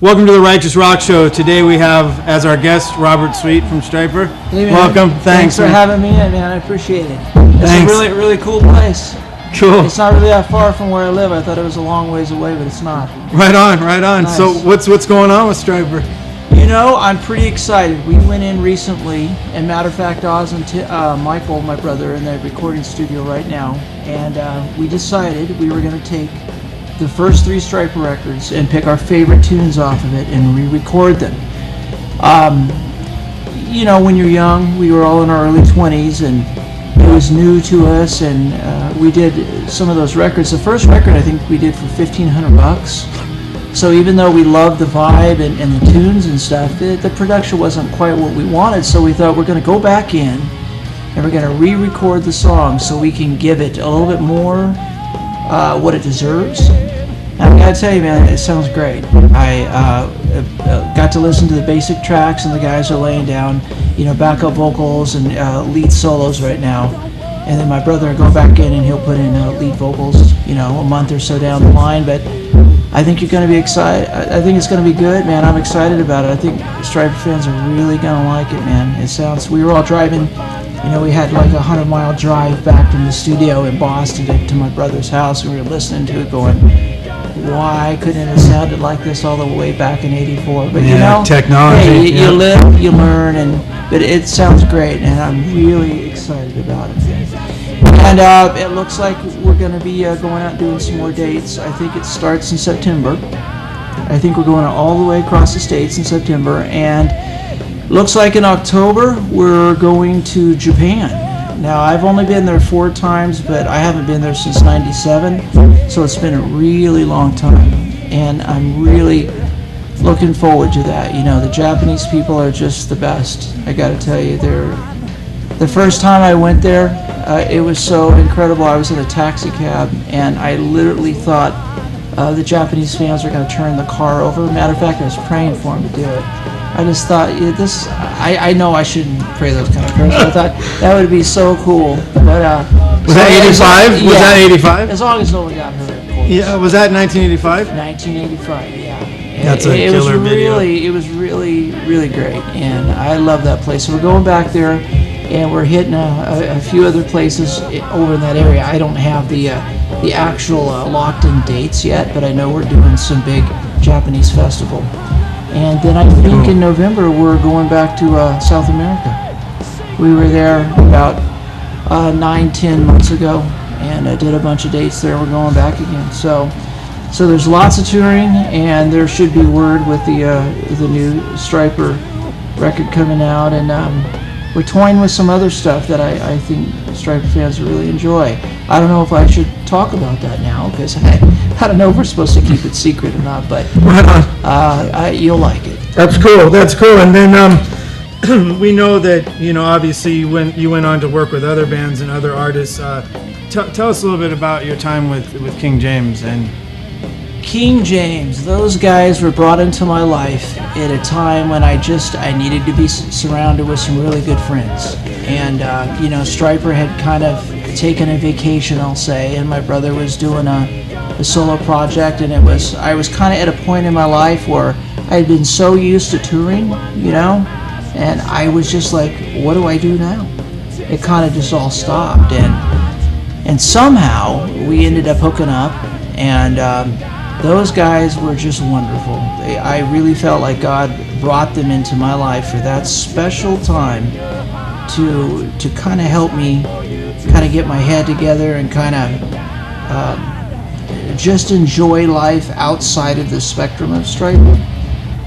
Welcome to the Righteous Rock Show. Today we have as our guest Robert Sweet from Stryper. Hey, man. Welcome. Thanks for having me in, man. I appreciate it. It's a really cool place. Cool. It's not really that far from where I live. I thought it was a long ways away, but it's not. Right on. Nice. So what's going on with Stryper? You know, I'm pretty excited. We went in recently, and matter of fact, Oz and Michael, my brother, are in the recording studio right now, and we decided we were going to take the first 3 Stryper records and pick our favorite tunes off of it and re-record them. You know, when you're young, we were all in our early 20s, and it was new to us, and we did some of those records. The first record I think we did for $1,500. So even though we loved the vibe and the tunes and stuff, the production wasn't quite what we wanted. So we thought we're going to go back in and we're going to re-record the song so we can give it a little bit more what it deserves. And I gotta tell you, man, it sounds great. I got to listen to the basic tracks, and the guys are laying down, you know, backup vocals and lead solos right now. And then my brother will go back in and he'll put in lead vocals, you know, a month or so down the line. But I think you're going to be excited. I think it's going to be good, man. I'm excited about it. I think Stryper fans are really going to like it, man. It sounds. We were all driving. You know, we had like a 100-mile drive back from the studio in Boston to my brother's house, and we were listening to it, going, "Why couldn't it have sounded like this all the way back in '84?" But you know, technology. Hey, you live, you learn, but it sounds great, and I'm really excited about it. And it looks like we're going to be going out and doing some more dates. I think it starts in September. I think we're going all the way across the states in September, and looks like in October we're going to Japan. Now, I've only been there 4 times, but I haven't been there since '97, so it's been a really long time, and I'm really looking forward to that. You know, the Japanese people are just the best. I got to tell you, the first time I went there, it was so incredible. I was in a taxi cab, and I literally thought the Japanese fans were going to turn the car over. Matter of fact, I was praying for them to do it. I just thought, I know I shouldn't pray those kind of prayers, but I thought that would be so cool. But, was that 85? Yeah, was that 85? As long as no one got hurt, of course. Yeah, was that 1985? 1985, yeah. That's a killer video. It was really, really great, and I love that place. So we're going back there, and we're hitting a few other places over in that area. I don't have the actual locked-in dates yet, but I know we're doing some big Japanese festival. And then I think in November we're going back to South America. We were there about 9-10 months ago, and I did a bunch of dates there. We're going back again. So there's lots of touring, and there should be word with the new Stryper record coming out, and we're toying with some other stuff that I think Stryper fans will really enjoy. I don't know if I should talk about that now, because I don't know if we're supposed to keep it secret or not, but you'll like it. That's cool. And then we know that, you know, obviously you went on to work with other bands and other artists. Tell us a little bit about your time with King James. And King James, those guys were brought into my life at a time when I needed to be surrounded with some really good friends. And, you know, Stryper had kind of taken a vacation, I'll say, and my brother was doing a solo project, and I was kind of at a point in my life where I had been so used to touring, you know, and I was just like, what do I do now? It kind of just all stopped, and somehow we ended up hooking up, and those guys were just wonderful. I really felt like God brought them into my life for that special time to kind of help me kind of get my head together and kind of just enjoy life outside of the spectrum of Stryper.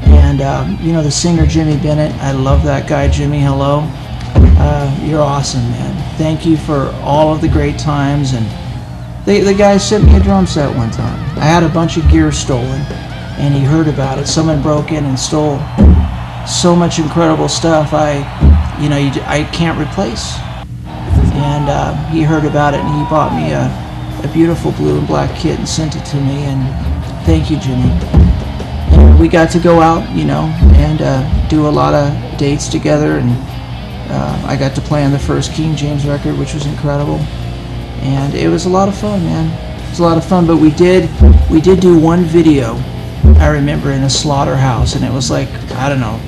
And you know, the singer Jimmy Bennett, I love that guy. Jimmy, hello. You're awesome, man. Thank you for all of the great times. And the guy sent me a drum set one time. I had a bunch of gear stolen, and he heard about it. Someone broke in and stole so much incredible stuff I can't replace. And he heard about it, and he bought me a beautiful blue and black kit and sent it to me. And thank you, Jimmy. And we got to go out, you know, and do a lot of dates together. And I got to play on the first King James record, which was incredible. And it was a lot of fun, man. It was a lot of fun, but we did do one video I remember in a slaughterhouse, and it was like, I don't know,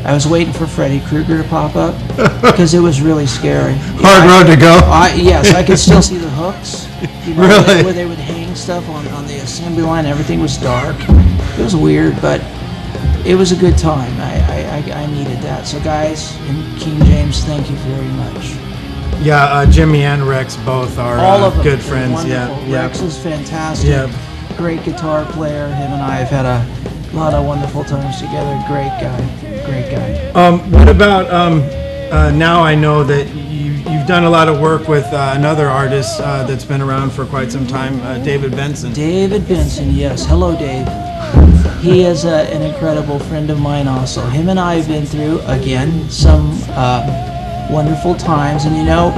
I was waiting for Freddy Krueger to pop up because it was really scary. Hard road to go. Yes, I could still see the hooks. Really? Where they would hang stuff on the assembly line. Everything was dark. It was weird, but it was a good time. I needed that. So guys, and King James, thank you very much. Yeah, Jimmy and Rex both are All of them. good They're friends. wonderful. Yeah, Rex is fantastic. Yeah. Great guitar player. Him and I have had a lot of wonderful times together. Great guy. What about now? I know that you've done a lot of work with another artist that's been around for quite some time, David Benson. David Benson, yes. Hello, Dave. He is an incredible friend of mine also. Him and I have been through, again, some wonderful times. And you know,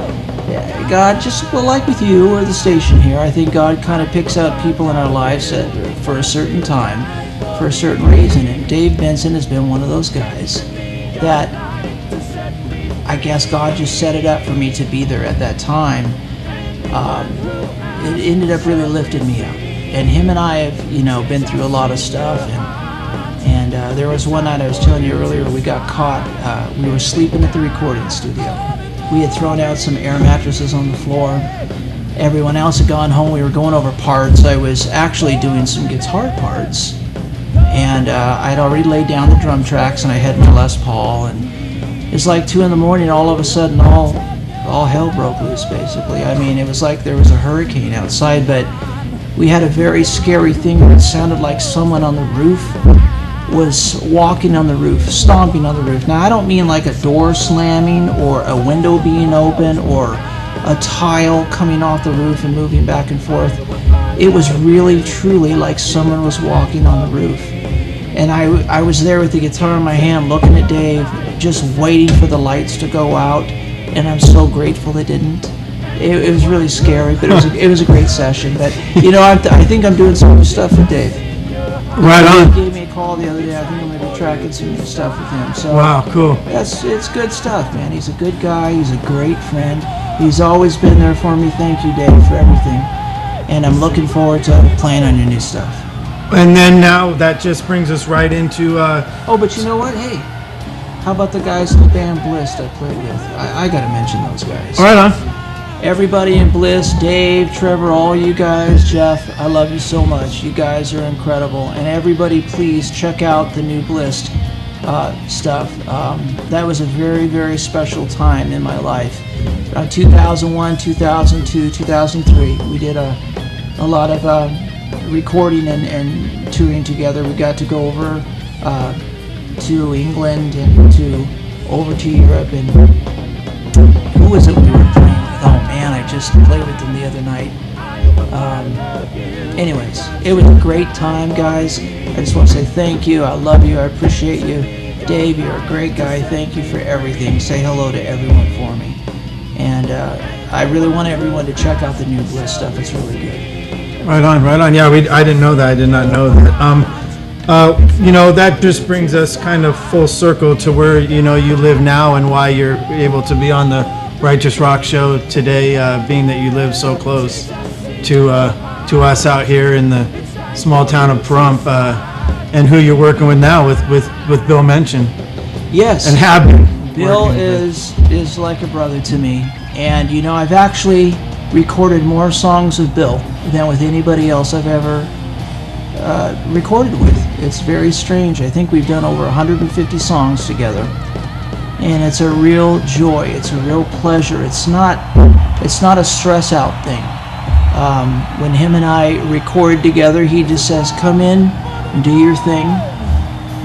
God, just well, like with you or the station here, I think God kind of picks out people in our lives for a certain time, for a certain reason. And Dave Benson has been one of those guys that I guess God just set it up for me to be there at that time. It ended up really lifting me up. And him and I have, you know, been through a lot of stuff. And there was one night I was telling you earlier, we got caught. We were sleeping at the recording studio. We had thrown out some air mattresses on the floor. Everyone else had gone home. We were going over parts. I was actually doing some guitar parts. And I'd already laid down the drum tracks, and I had my Les Paul. And it's like 2 a.m. All of a sudden, all hell broke loose, basically. I mean, it was like there was a hurricane outside, but we had a very scary thing that sounded like someone on the roof was walking on the roof, stomping on the roof. Now, I don't mean like a door slamming or a window being open or a tile coming off the roof and moving back and forth. It was really, truly like someone was walking on the roof. And I was there with the guitar in my hand, looking at Dave, just waiting for the lights to go out, and I'm so grateful they didn't. It was really scary, but it was a great session. But you know, I think I'm doing some new stuff with Dave. Right on. He gave me a call the other day. I think I'm going to be tracking some new stuff with him. So Wow, cool. it's good stuff, man. He's a good guy. He's a great friend. He's always been there for me. Thank you, Dave, for everything. And I'm looking forward to playing on your new stuff. And then now that just brings us right into. Oh, but you know what? Hey, how about the guys in the band Bliss I played with? I got to mention those guys. Right on. Everybody in Bliss, Dave, Trevor, all you guys, Jeff, I love you so much. You guys are incredible. And everybody, please check out the new Bliss stuff. That was a very, very special time in my life. 2001, 2002, 2003, we did a lot of recording and touring together. We got to go over to England and over to Europe. And who was it we were playing with? Oh man, I just played with them the other night. Anyways, it was a great time, guys. I just want to say thank you. I love you. I appreciate you. Dave, you're a great guy. Thank you for everything. Say hello to everyone for me. And I really want everyone to check out the new Bliss stuff. It's really good. Right on. Yeah, I didn't know that. I did not know that. You know, that just brings us kind of full circle to where, you know, you live now and why you're able to be on the Righteous Rock show today, being that you live so close to us out here in the small town of Pahrump, and who you're working with now with Bill Mention. Yes. And have been. Bill is like a brother to me. And, you know, I've actually recorded more songs with Bill than with anybody else I've ever recorded with. It's very strange. I think we've done over 150 songs together. And it's a real joy. It's a real pleasure. It's not a stress out thing. When him and I record together, he just says, come in and do your thing.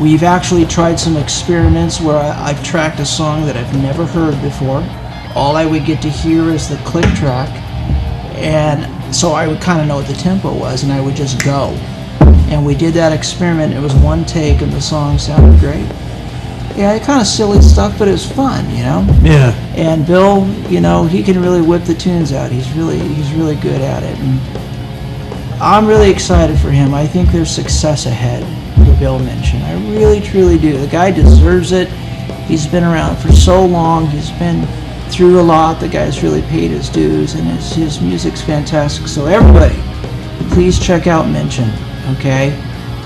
We've actually tried some experiments where I've tracked a song that I've never heard before. All I would get to hear is the click track. And so I would kind of know what the tempo was, and I would just go. And we did that experiment. It was one take, and the song sounded great. Yeah, kind of silly stuff, but it was fun, you know? Yeah. And Bill, you know, he can really whip the tunes out. He's really good at it. And I'm really excited for him. I think there's success ahead for Bill Mention. I really, truly do. The guy deserves it. He's been around for so long. He's been through a lot. The guy's really paid his dues, and his music's fantastic. So everybody, please check out Mention, okay?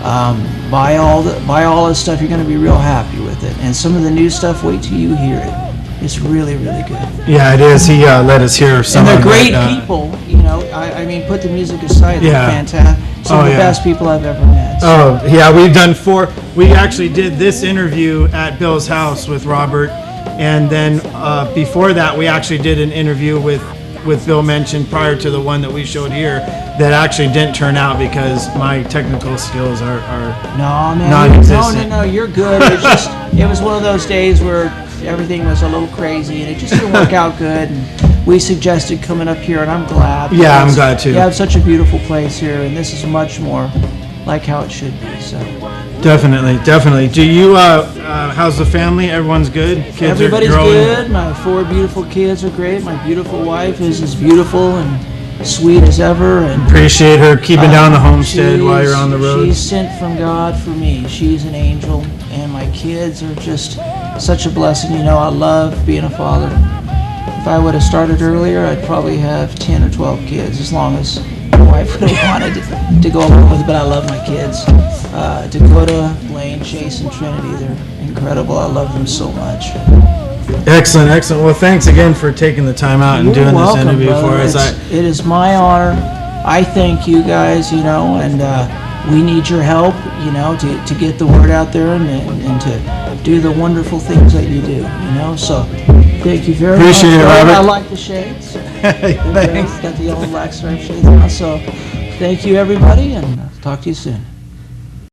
Buy all this stuff. You're going to be real happy with it. And some of the new stuff, wait till you hear it. It's really, really good. Yeah, it is. He let us hear some And they're of great it, people, you know. I mean, put the music aside, they're Yeah. fantastic. Some of the yeah. best people I've ever met. So, Oh, yeah, we've done 4. We actually did this interview at Bill's house with Robert. And then before that, we actually did an interview with Bill mentioned prior to the one that we showed here that actually didn't turn out because my technical skills are no, man, non-existent. no, you're good. It's just, it was one of those days where everything was a little crazy and it just didn't work out good. And we suggested coming up here, and I'm glad. Yeah, I'm because glad too. You have such a beautiful place here, and this is much more like how it should be. So Definitely. Do you, how's the family? Everyone's good? Kids everybody's are growing? good. My 4 beautiful kids are great. My beautiful wife is as beautiful and sweet as ever. And Appreciate her keeping down the homestead while you're on the road. She's sent from God for me. She's an angel, and my kids are just such a blessing. You know, I love being a father. If I would have started earlier, I'd probably have 10 or 12 kids, as long as my wife would have wanted to go along with it. But I love my kids. Dakota, Blaine, Chase, and Trinity, they're incredible. I love them so much. Excellent. Well, thanks again for taking the time out and You're doing welcome, this interview brother. for us. It is my honor. I thank you guys, you know, and we need your help, you know, to get the word out there and to do the wonderful things that you do, you know. So thank you very Appreciate much. it, Robert. I like the shades. Thanks. Got the yellow black stripe shades on. So thank you, everybody, and I'll talk to you soon.